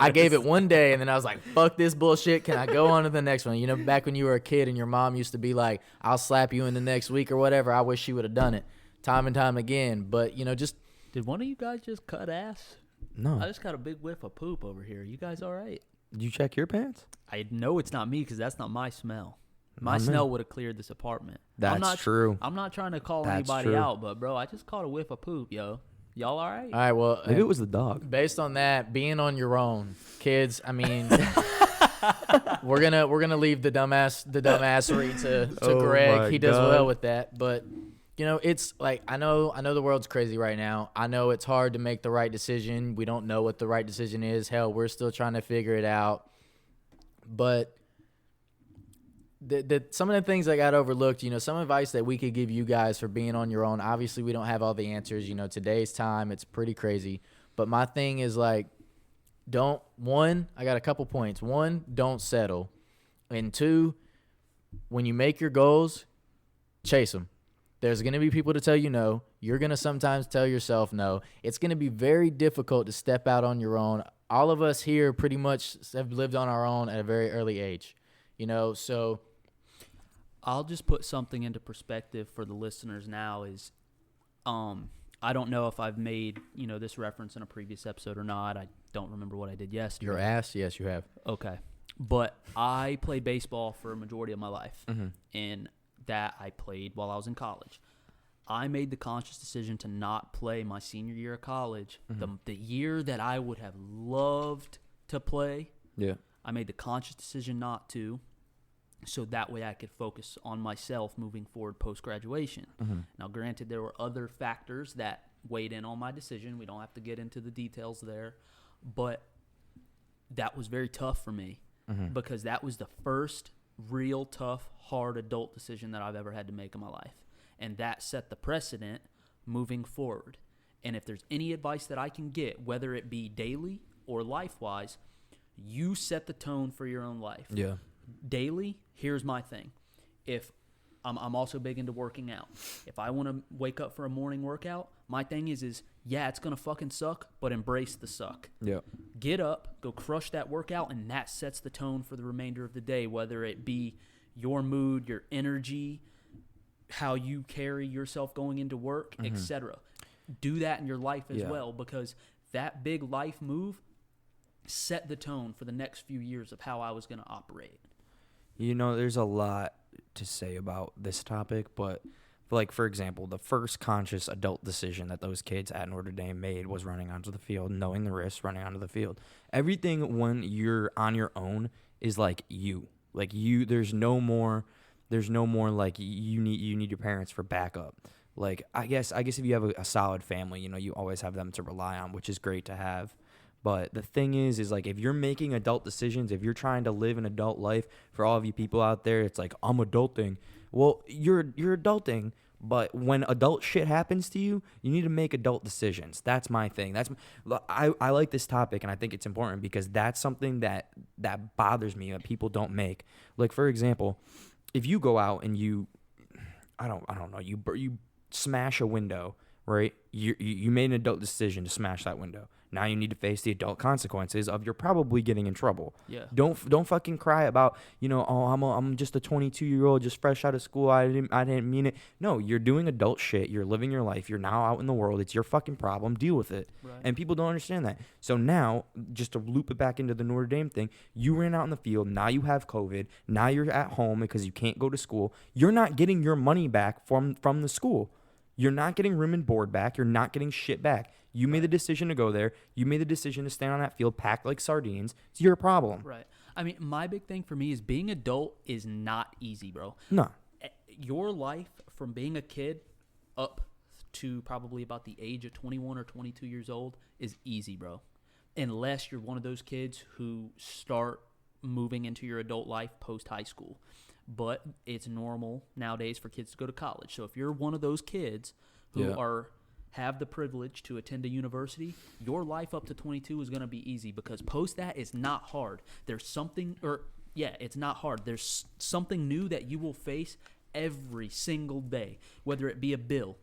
I gave it one day and then I was like, fuck this bullshit. Can I go on to the next one? Back when you were a kid and your mom used to be like, I'll slap you in the next week or whatever. I wish she would have done it time and time again. But just Did one of you guys just cut ass? No. I just got a big whiff of poop over here. You guys all right? Did you check your pants? I know it's not me because that's not my smell. My smell would have cleared this apartment. That's true. I'm not trying to call That's anybody true. out, but, bro, I just caught a whiff of poop, yo. Y'all all right? all right, well, Maybe it was the dog. based on that, being on your own, kids, I mean, we're gonna leave the dumbassery to Oh Greg. my He does God. well with that, but it's like I know the world's crazy right now. I know it's hard to make the right decision. We don't know what the right decision is. Hell, we're still trying to figure it out. But some of the things that got overlooked, some advice that we could give you guys for being on your own. Obviously, we don't have all the answers. Today's time, it's pretty crazy. But my thing is like, I got a couple points. One, don't settle. And two, when you make your goals, chase them. There's going to be people to tell you no. You're going to sometimes tell yourself no. It's going to be very difficult to step out on your own. All of us here pretty much have lived on our own at a very early age, so I'll just put something into perspective for the listeners now is I don't know if I've made, this reference in a previous episode or not. I don't remember what I did yesterday. your ass, yes, you have. Okay. But I played baseball for a majority of my life. And that I played while I was in college. I made the conscious decision to not play my senior year of college. The year that I would have loved to play, Yeah. I made the conscious decision not to, so that way I could focus on myself moving forward post-graduation. Now, granted, there were other factors that weighed in on my decision. We don't have to get into the details there. But that was very tough for me because that was the first real tough, hard adult decision that I've ever had to make in my life. And that set the precedent moving forward. And if there's any advice that I can get, whether it be daily or life-wise, you set the tone for your own life. Yeah. Daily, here's my thing. If I'm also big into working out. If I want to wake up for a morning workout, my thing is yeah, it's going to fucking suck, but embrace the suck. Yeah. Get up, go crush that workout, and that sets the tone for the remainder of the day, whether it be your mood, your energy, how you carry yourself going into work, etc. Do that in your life as well, because that big life move set the tone for the next few years of how I was going to operate. There's a lot to say about this topic, but like, for example, the first conscious adult decision that those kids at Notre Dame made was running onto the field, knowing the risks, running onto the field. Everything when you're on your own is like you. Like there's no more like you need your parents for backup. Like I guess if you have a solid family, you always have them to rely on, which is great to have. But the thing is like if you're making adult decisions, if you're trying to live an adult life, for all of you people out there, it's like I'm adulting. Well, you're adulting, but when adult shit happens to you, you need to make adult decisions. That's my thing. I like this topic, and I think it's important because that's something that bothers me that people don't make. Like, for example, if you go out and you smash a window, right? You made an adult decision to smash that window. Now you need to face the adult consequences of you're probably getting in trouble. Yeah. Don't fucking cry about, I'm just a 22-year-old just fresh out of school. I didn't mean it. No, you're doing adult shit. You're living your life. You're now out in the world. It's your fucking problem. Deal with it. Right. And people don't understand that. So now, just to loop it back into the Notre Dame thing, you ran out in the field. Now you have COVID. Now you're at home because you can't go to school. You're not getting your money back from the school. You're not getting room and board back. You're not getting shit back. You made the decision to go there. You made the decision to stand on that field packed like sardines. It's your problem. Right. I mean, my big thing for me is being adult is not easy, bro. No. Your life from being a kid up to probably about the age of 21 or 22 years old is easy, bro. Unless you're one of those kids who start moving into your adult life post high school. But it's normal nowadays for kids to go to college. So if you're one of those kids who have the privilege to attend a university, your life up to 22 is going to be easy because post that is not hard. It's not hard. There's something new that you will face every single day, whether it be a bill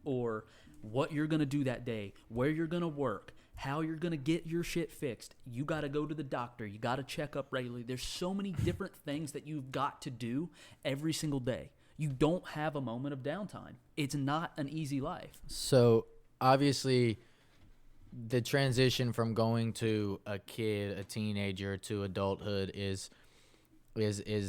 or what you're going to do that day, where you're going to work, how you're going to get your shit fixed. You got to go to the doctor. You got to check up regularly. There's so many different things that you've got to do every single day. You don't have a moment of downtime. It's not an easy life. So obviously the transition from going to a kid, a teenager, to adulthood is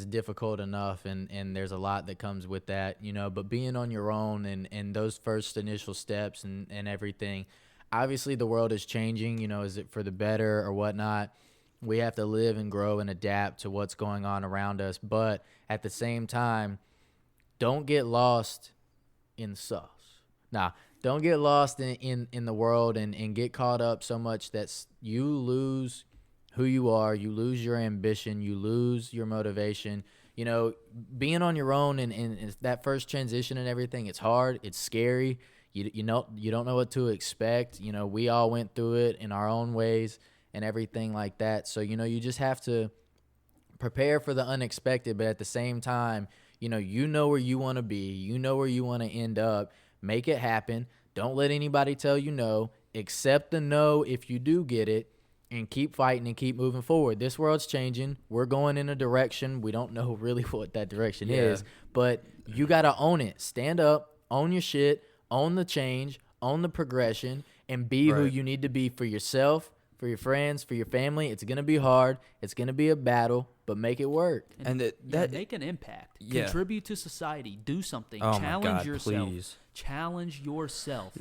difficult enough, and there's a lot that comes with that, you know, but being on your own and those first initial steps and everything, obviously the world is changing, you know, is it for the better or whatnot? We have to live and grow and adapt to what's going on around us, but at the same time, don't get lost in the sauce. Now, don't get lost in the world and get caught up so much that you lose who you are, you lose your ambition, you lose your motivation. You know, being on your own and that first transition and everything, it's hard, it's scary. You don't know what to expect. You know, we all went through it in our own ways and everything like that. So, you know, you just have to prepare for the unexpected, but at the same time, you know where you want to be, you know where you want to end up. Make it happen. Don't let anybody tell you no. Accept the no if you do get it, and keep fighting and keep moving forward. This world's changing. We're going in a direction. We don't know really what that direction is, but you got to own it. Stand up, own your shit, own the change, own the progression, and be who you need to be for yourself, for your friends, for your family. It's going to be hard. It's going to be a battle, but make it work. And that make an impact. Yeah. Contribute to society. Do something. Oh Challenge my God, yourself. please. Challenge yourself.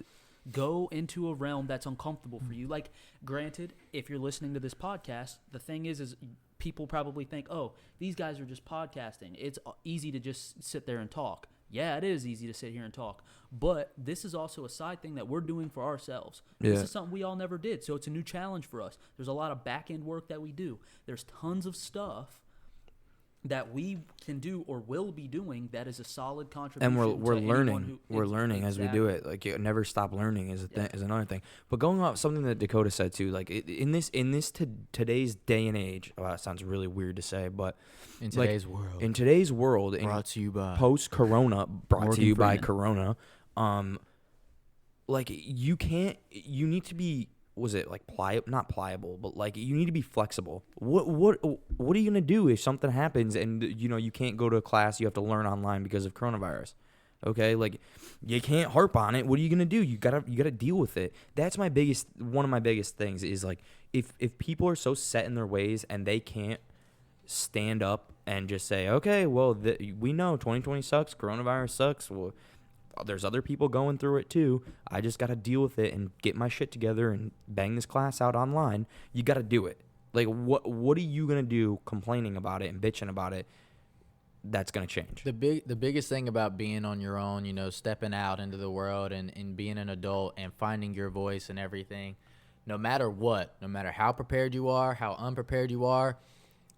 Go into a realm that's uncomfortable for you. Like, granted, if you're listening to this podcast, the thing is people probably think, oh, these guys are just podcasting. It's easy to just sit there and talk. Yeah, it is easy to sit here and talk. But this is also a side thing that we're doing for ourselves. Yeah. This is something we all never did, so it's a new challenge for us. There's a lot of back-end work that we do. There's tons of stuff that we can do or will be doing that is a solid contribution. And we're to learning. We're learning exactly. as we do it. Like, you never stop learning is another thing. But going off something that Dakota said too, like in this today's day and age. Wow, that sounds really weird to say, but In today's world. In today's world, Brought to you by post-corona, brought Morgan to you by Freeman. Corona. Like you need to be. Was it like not pliable, but like you need to be flexible. What are you gonna do if something happens and you can't go to a class, you have to learn online because of coronavirus? Okay, like you can't harp on it. What are you gonna do? You gotta deal with it. That's one of my biggest things is like if people are so set in their ways and they can't stand up and just say, okay, well we know 2020 sucks, coronavirus sucks. Well, there's other people going through it too. I just got to deal with it and get my shit together and bang this class out online. You got to do it. Like, what are you going to do complaining about it and bitching about it? That's going to change. The biggest thing about being on your own, stepping out into the world and being an adult and finding your voice and everything, no matter what, no matter how prepared you are, how unprepared you are,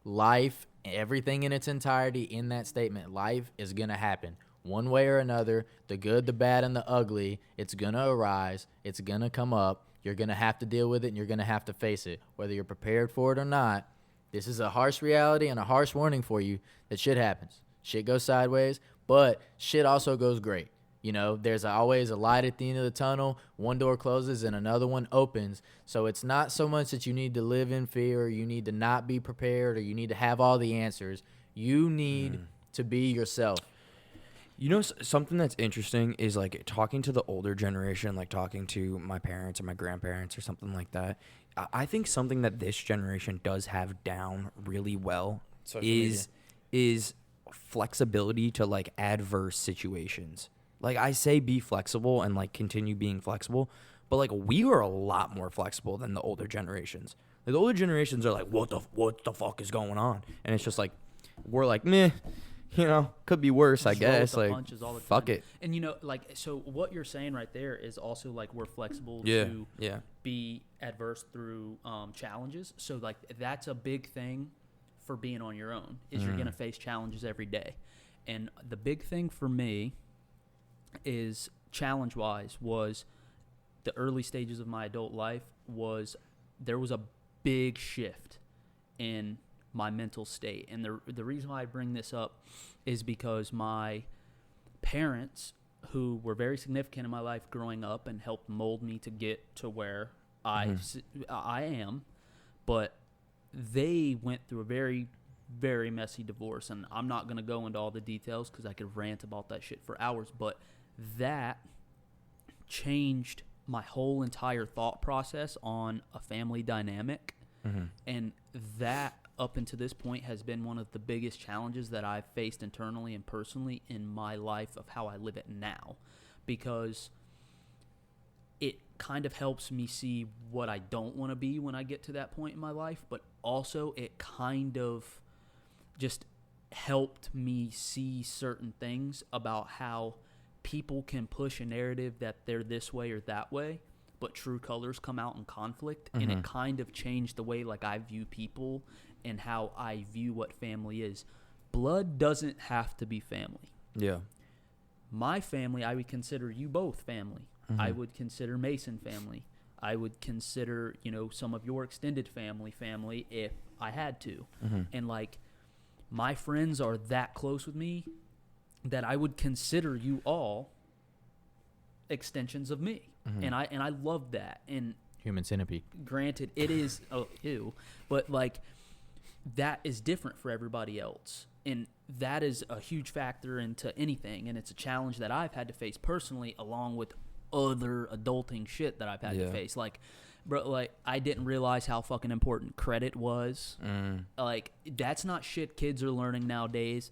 life, everything in its entirety in that statement, life is going to happen. One way or another, the good, the bad, and the ugly, it's going to arise. It's going to come up. You're going to have to deal with it, and you're going to have to face it. Whether you're prepared for it or not, this is a harsh reality and a harsh warning for you that shit happens. Shit goes sideways, but shit also goes great. There's always a light at the end of the tunnel. One door closes and another one opens. So it's not so much that you need to live in fear or you need to not be prepared or you need to have all the answers. You need to be yourself. Something that's interesting is like talking to the older generation, like talking to my parents or my grandparents or something like that. I think something that this generation does have down really well is flexibility to like adverse situations. Like I say be flexible and like continue being flexible, but like we are a lot more flexible than the older generations. Like, the older generations are like, what the fuck is going on? And it's just like we're like, meh. Could be worse, I guess. Like, fuck it. And, so what you're saying right there is also, like, we're flexible to be adverse through challenges. So, like, that's a big thing for being on your own is you're going to face challenges every day. And the big thing for me is challenge-wise was the early stages of my adult life there was a big shift in my mental state. And the reason why I bring this up is because my parents, who were very significant in my life growing up and helped mold me to get to where I am, but they went through a very, very messy divorce. And I'm not going to go into all the details because I could rant about that shit for hours, but that changed my whole entire thought process on a family dynamic. And that, up until this point, has been one of the biggest challenges that I've faced internally and personally in my life of how I live it now, because it kind of helps me see what I don't want to be when I get to that point in my life, but also it kind of just helped me see certain things about how people can push a narrative that they're this way or that way, but true colors come out in conflict. And it kind of changed the way like I view people and how I view what family is. Blood doesn't have to be family. Yeah. My family, I would consider you both family. I would consider Mason family. I would consider, some of your extended family if I had to. And like, my friends are that close with me that I would consider you all extensions of me. And I love that. And Human centipede. granted, it is but like, that is different for everybody else. And that is a huge factor into anything. And it's a challenge that I've had to face personally, along with other adulting shit that I've had to face. Like, bro, like, I didn't realize how fucking important credit was. Like, that's not shit kids are learning nowadays.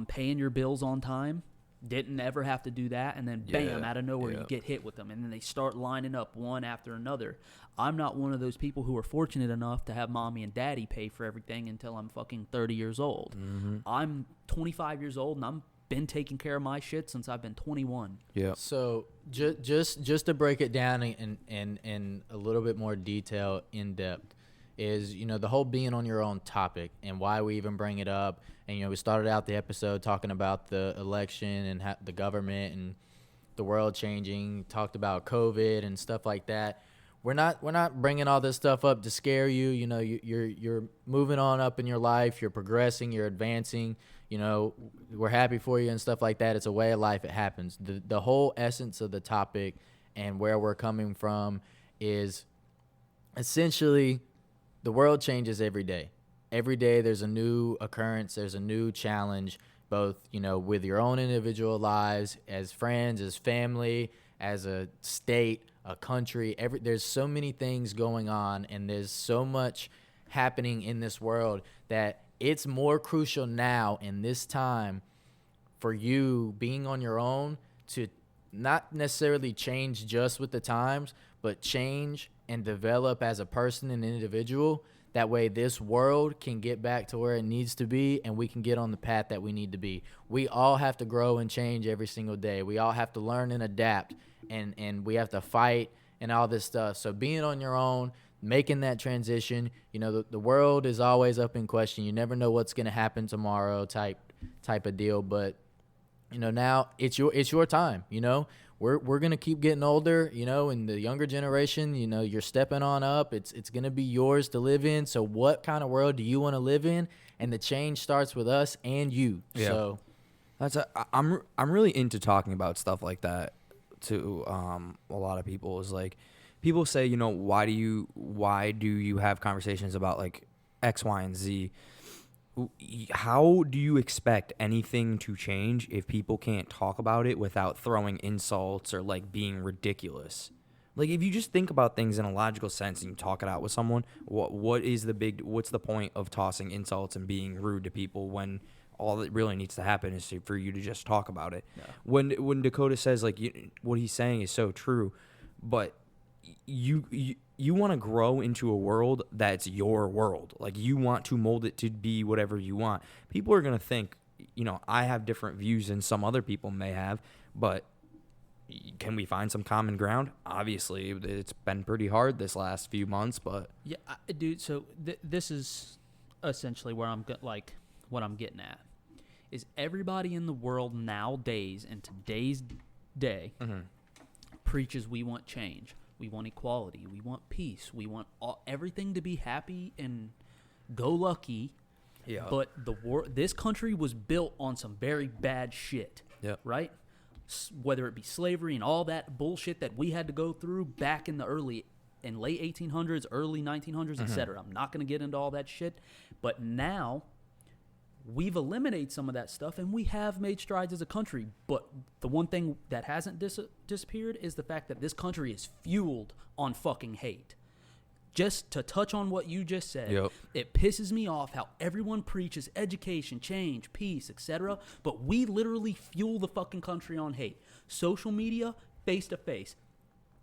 Paying your bills on time. Didn't ever have to do that, and then bam, out of nowhere you get hit with them, and then they start lining up one after another. I'm not one of those people who are fortunate enough to have mommy and daddy pay for everything until I'm fucking 30 years old. I'm 25 years old, and I'm been taking care of my shit since I've been 21. Yeah. So just to break it down in a little bit more detail, in depth, is the whole being on your own topic and why we even bring it up. And we started out the episode talking about the election and the government and the world changing. Talked about COVID and stuff like that. We're not bringing all this stuff up to scare you. You're moving on up in your life. You're progressing. You're advancing. We're happy for you and stuff like that. It's a way of life. It happens. The whole essence of the topic and where we're coming from is essentially the world changes every day. Every day there's a new occurrence, there's a new challenge, both, with your own individual lives, as friends, as family, as a state, a country. There's so many things going on, and there's so much happening in this world that it's more crucial now in this time for you being on your own to not necessarily change just with the times, but change and develop as a person and individual. That way this world can get back to where it needs to be, and we can get on the path that we need to be. We all have to grow and change every single day. We all have to learn and adapt, and we have to fight and all this stuff. So being on your own, making that transition, the world is always up in question. You never know what's going to happen tomorrow type of deal. But, now it's your time, We're going to keep getting older, and the younger generation, you're stepping on up. It's going to be yours to live in. So what kind of world do you want to live in? And the change starts with us and you. Yeah. So I'm really into talking about stuff like that to a lot of people. Is like, people say, why do you have conversations about like X, Y, and Z? How do you expect anything to change if people can't talk about it without throwing insults or like being ridiculous? Like, if you just think about things in a logical sense and you talk it out with someone, what's the point of tossing insults and being rude to people when all that really needs to happen is for you to just talk about it? Yeah. When Dakota says like what he's saying is so true, but you want to grow into a world that's your world. Like, you want to mold it to be whatever you want. People are going to think, I have different views than some other people may have, but can we find some common ground? Obviously, it's been pretty hard this last few months, but... Yeah, dude, so this is essentially where what I'm getting at. Is everybody in the world nowadays, in today's day, preaches we want change. We want equality. We want peace. We want everything to be happy and go lucky. Yeah. But this country was built on some very bad shit. Yep. Right? Whether it be slavery and all that bullshit that we had to go through back in the late 1800s, early 1900s, etc. I'm not going to get into all that shit. But now we've eliminated some of that stuff, and we have made strides as a country. But the one thing that hasn't disappeared is the fact that this country is fueled on fucking hate. Just to touch on what you just said, it pisses me off how everyone preaches education, change, peace, etc. But we literally fuel the fucking country on hate. Social media, face to face.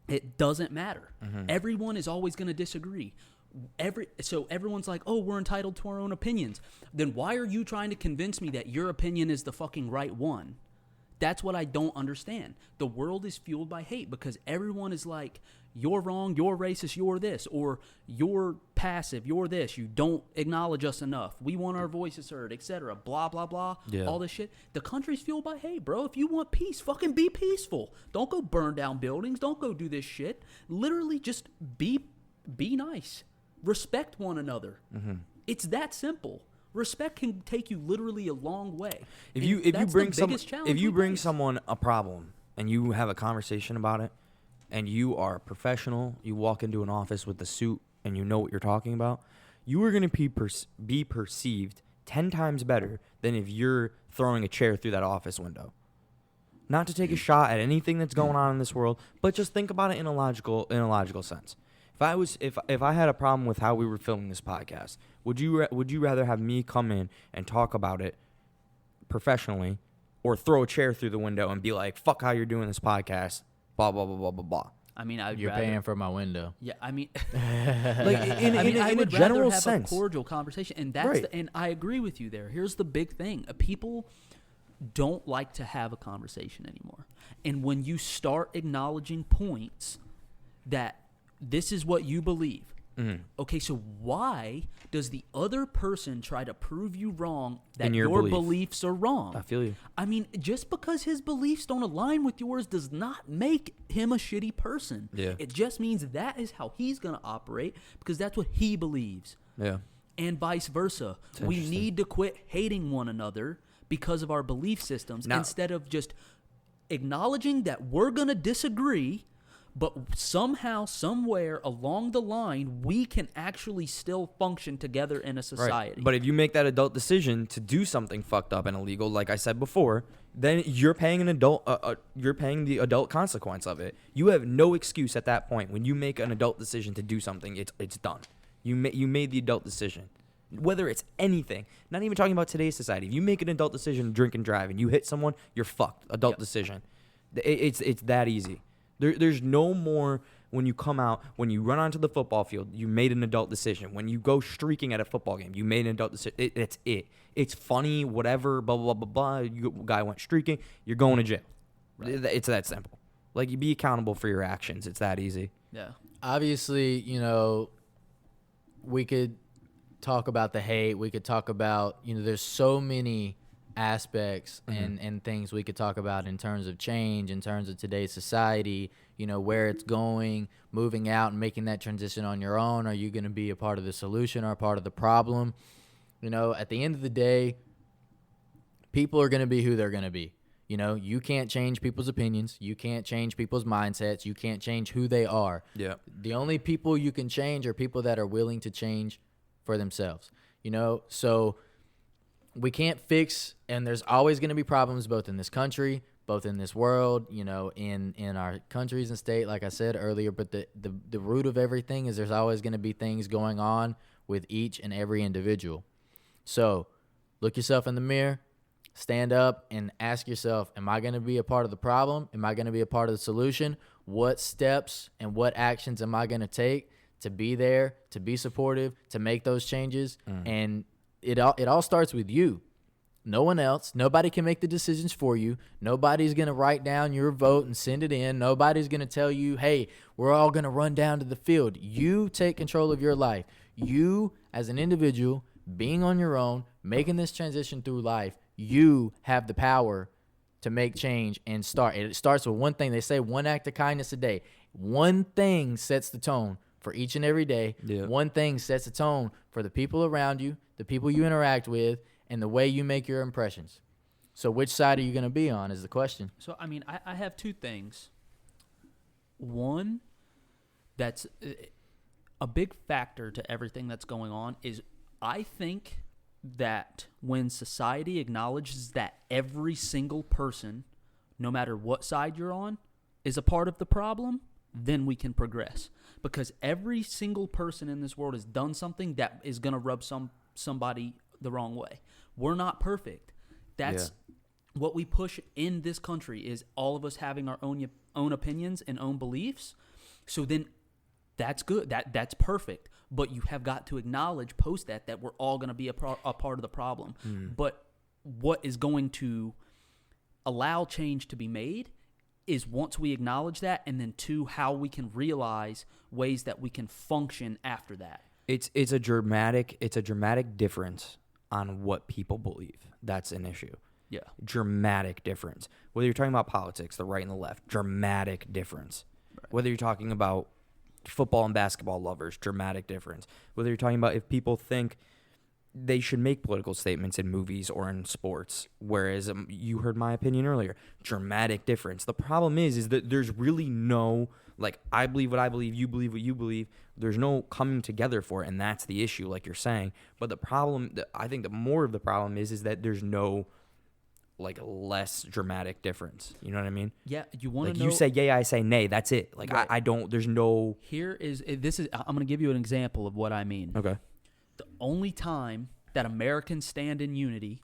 It doesn't matter. Everyone is always going to disagree. So everyone's like, oh, we're entitled to our own opinions. Then why are you trying to convince me that your opinion is the fucking right one? That's what I don't understand. The world is fueled by hate because everyone is like, you're wrong, you're racist, you're this, or you're passive, you're this, you don't acknowledge us enough, we want our voices heard, etc. Blah, blah, blah, all this shit. The country's fueled by hate, bro. If you want peace, fucking be peaceful. Don't go burn down buildings. Don't go do this shit. Literally just be nice. Respect one another. It's that simple. Respect can take you literally a long way. If you bring someone a problem and you have a conversation about it, and you are professional, you walk into an office with a suit and you know what you're talking about, you are going to be perceived 10 times better than if you're throwing a chair through that office window. Not to take a shot at anything that's going on in this world, but just think about it in a logical sense. If I had a problem with how we were filming this podcast, would you rather have me come in and talk about it professionally, or throw a chair through the window and be like, "Fuck how you're doing this podcast"? Blah blah blah blah blah blah. I mean, you're paying for my window. Yeah, I mean, I would a general have sense, a cordial conversation, and that's and I agree with you there. Here's the big thing: people don't like to have a conversation anymore, and when you start acknowledging points that this is what you believe. Okay, so why does the other person try to prove you wrong that your beliefs are wrong? I feel you. I mean, just because his beliefs don't align with yours does not make him a shitty person. Yeah. It just means that is how he's going to operate because that's what he believes. Yeah. And vice versa. We need to quit hating one another because of our belief systems instead of just acknowledging that we're going to disagree. But somehow, somewhere along the line, we can actually still function together in a society. Right. But if you make that adult decision to do something fucked up and illegal, like I said before, then you're paying you're paying the adult consequence of it. You have no excuse at that point. When you make an adult decision to do something, it's done. You made the adult decision. Whether it's anything, not even talking about today's society. If you make an adult decision to drink and drive and you hit someone, you're fucked. Adult decision. It's that easy. There's no more when you come out, when you run onto the football field, you made an adult decision. When you go streaking at a football game, you made an adult decision. It's it. It's funny, whatever, blah, blah, blah, blah. Guy went streaking, you're going to jail. Right. It's that simple. Like, you be accountable for your actions. It's that easy. Yeah. Obviously, we could talk about the hate. We could talk about, there's so many aspects and things we could talk about in terms of change, in terms of today's society, where it's going, moving out and making that transition on your own. Are you going to be a part of the solution or a part of the problem? At the end of the day, people are going to be who they're going to be. You can't change people's opinions. You can't change people's mindsets. You can't change who they are. Yeah. The only people you can change are people that are willing to change for themselves. So we can't fix, and there's always going to be problems both in this country, both in this world, in our countries and state, like I said earlier. But the root of everything is there's always going to be things going on with each and every individual. So look yourself in the mirror, stand up, and ask yourself, am I going to be a part of the problem? Am I going to be a part of the solution? What steps and what actions am I going to take to be there, to be supportive, to make those changes? And it all starts with you. No one else. Nobody can make the decisions for you. Nobody's going to write down your vote and send it in. Nobody's going to tell you, hey, we're all going to run down to the field. You take control of your life. You, as an individual, being on your own, making this transition through life, you have the power to make change and start. It starts with one thing. They say one act of kindness a day. One thing sets the tone for each and every day. Yeah. One thing sets a tone for the people around you, the people you interact with, and the way you make your impressions. So which side are you going to be on is the question. So, I mean, I have two things. One, that's a big factor to everything that's going on is I think that when society acknowledges that every single person, no matter what side you're on, is a part of the problem, then we can progress. Because every single person in this world has done something that is going to rub somebody the wrong way. We're not perfect. That's what we push in this country is all of us having our own opinions and own beliefs. So then that's good. That's perfect. But you have got to acknowledge post that we're all going to be a part of the problem. But what is going to allow change to be made is once we acknowledge that, and then two, how we can realize ways that we can function after that. It's a dramatic difference on what people believe. That's an issue. Yeah. Dramatic difference. Whether you're talking about politics, the right and the left, dramatic difference. Right. Whether you're talking about football and basketball lovers, dramatic difference. Whether you're talking about if people think they should make political statements in movies or in sports, whereas you heard my opinion earlier, dramatic difference. The problem is that there's really no, like, I believe what I believe, you believe what you believe. There's no coming together for it, and that's the issue, like you're saying. But the problem, I think the more of the problem is that there's no, like, less dramatic difference. You know what I mean? Yeah, you want like to know. You say yay, I say nay. That's it. Like, right. I don't, there's no. I'm going to give you an example of what I mean. Okay. The only time that Americans stand in unity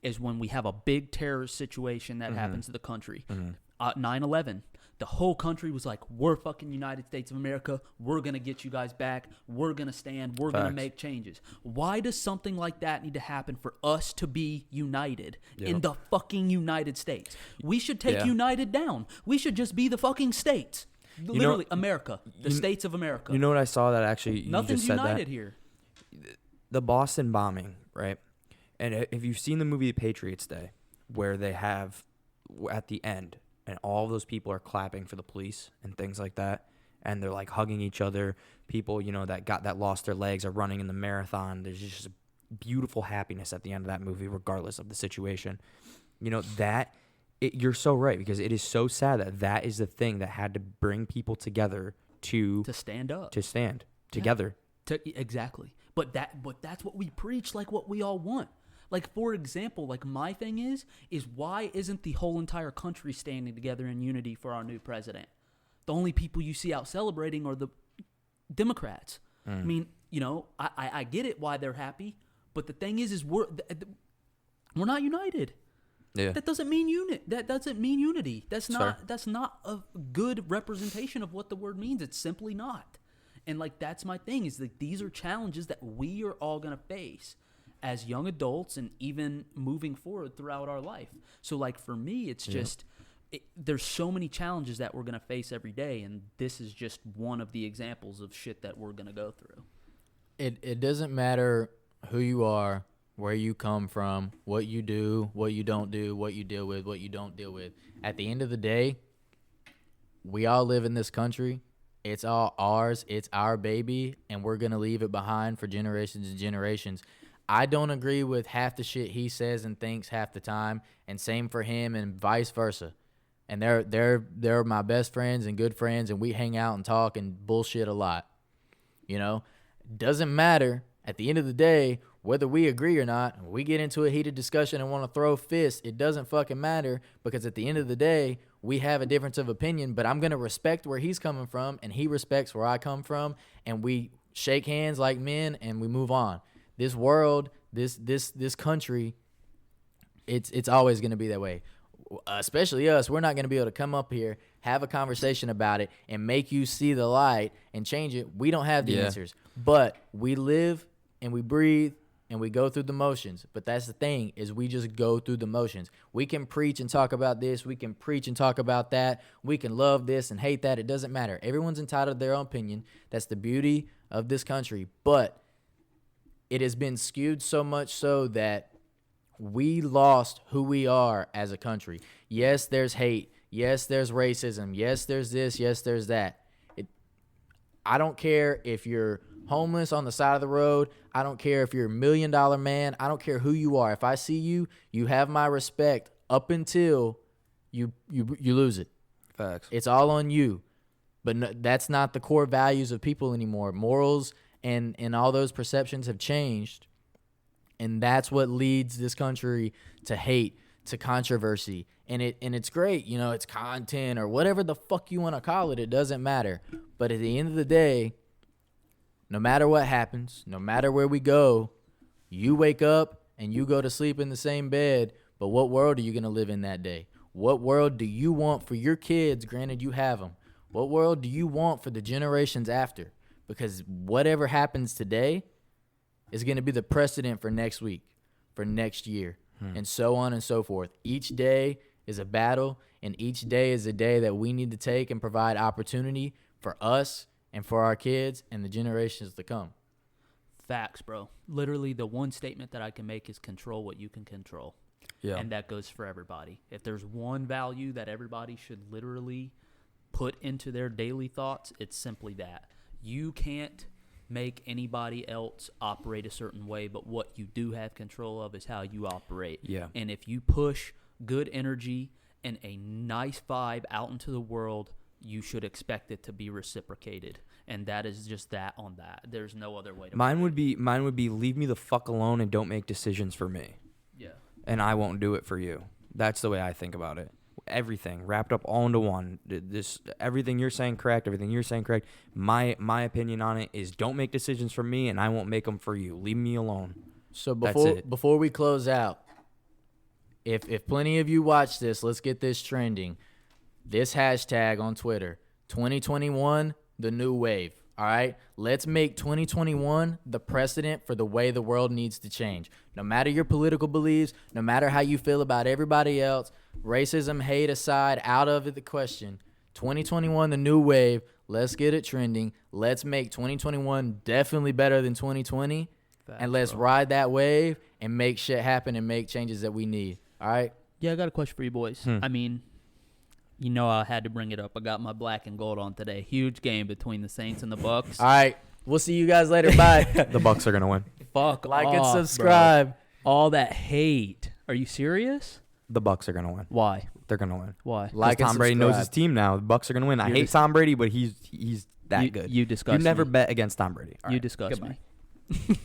is when we have a big terrorist situation that happens to the country. 9/11, the whole country was like, we're fucking United States of America. We're going to get you guys back. We're going to stand. We're going to make changes. Why does something like that need to happen for us to be united in the fucking United States? We should take United down. We should just be the fucking states. Literally, America. The states of America. You know what I saw that actually, you Nothing's just said united that? here. The Boston bombing, right? And if you've seen the movie Patriots Day, where they have at the end, and all of those people are clapping for the police and things like that, and they're like hugging each other. People, you know, that lost their legs are running in the marathon. There's just a beautiful happiness at the end of that movie, regardless of the situation. You know, you're so right, because it is so sad that is the thing that had to bring people together to stand up, to stand together. Exactly. But that's what we preach, like what we all want. Like, for example, like my thing is why isn't the whole entire country standing together in unity for our new president? The only people you see out celebrating are the Democrats. I mean, you know, I get it why they're happy, but the thing is we're not united. Yeah. That doesn't mean unity. That's not a good representation of what the word means. It's simply not. And, like, that's my thing, is that these are challenges that we are all going to face as young adults and even moving forward throughout our life. So, like, for me, it's just there's so many challenges that we're going to face every day, and this is just one of the examples of shit that we're going to go through. It doesn't matter who you are, where you come from, what you do, what you don't do, what you deal with, what you don't deal with. At the end of the day, we all live in this country. It's all ours. It's our baby, and we're going to leave it behind for generations and generations. I don't agree with half the shit he says and thinks half the time, and same for him and vice versa. And they're my best friends and good friends, and we hang out and talk and bullshit a lot. You know? Doesn't matter. At the end of the day, whether we agree or not, we get into a heated discussion and want to throw fists, it doesn't fucking matter, because at the end of the day, we have a difference of opinion, but I'm going to respect where he's coming from, and he respects where I come from, and we shake hands like men, and we move on. This world, this country, it's always going to be that way. Especially us, we're not going to be able to come up here, have a conversation about it, and make you see the light and change it. We don't have the answers, but we live and we breathe and we go through the motions. But that's the thing, is we just go through the motions. We can preach and talk about this. We can preach and talk about that. We can love this and hate that. It doesn't matter. Everyone's entitled to their own opinion. That's the beauty of this country. But it has been skewed so much so that we lost who we are as a country. Yes, there's hate. Yes, there's racism. Yes, there's this. Yes, there's that. I don't care if you're homeless on the side of the road. I don't care if you're $1 million man. I don't care who you are. If I see you, you have my respect up until you lose it. Facts. It's all on you. But no, that's not the core values of people anymore. Morals and all those perceptions have changed. And that's what leads this country to hate, to controversy. And it's great, you know, it's content or whatever the fuck you want to call it. It doesn't matter. But at the end of the day, no matter what happens, no matter where we go, you wake up and you go to sleep in the same bed. But what world are you going to live in that day? What world do you want for your kids, granted you have them? What world do you want for the generations after? Because whatever happens today is going to be the precedent for next week, for next year, and so on and so forth. Each day is a battle, and each day is a day that we need to take and provide opportunity for us and for our kids and the generations to come. Facts, bro. Literally, the one statement that I can make is control what you can control. Yeah. And that goes for everybody. If there's one value that everybody should literally put into their daily thoughts, it's simply that. You can't make anybody else operate a certain way, but what you do have control of is how you operate. Yeah. And if you push good energy and a nice vibe out into the world, you should expect it to be reciprocated. And that is just that on that. There's no other way to Mine would be leave me the fuck alone and don't make decisions for me. Yeah. And I won't do it for you. That's the way I think about it. Everything wrapped up all into one. This everything you're saying correct. Everything you're saying correct. My opinion on it is don't make decisions for me, and I won't make them for you. Leave me alone. So before we close out, if plenty of you watch this, let's get this trending. This hashtag on Twitter, 2021, the new wave. All right, let's make 2021 the precedent for the way the world needs to change. No matter your political beliefs, no matter how you feel about everybody else, racism, hate aside, out of it the question. 2021, the new wave. Let's get it trending. Let's make 2021 definitely better than 2020. Facts, and let's ride that wave and make shit happen and make changes that we need. All right? Yeah, I got a question for you boys. I mean, you know I had to bring it up. I got my black and gold on today. Huge game between the Saints and the Bucks. All right. We'll see you guys later. Bye. The Bucks are gonna win. Fuck Like off, and subscribe. bro. All that hate. Are you serious? The Bucks are gonna win. Why? They're gonna win. Why? Like and Tom Brady knows his subscribe. team now. The Bucks are gonna win. I hate Tom Brady, but he's that good. You disgust You never me. bet against Tom Brady. All You right. disgust Goodbye. me.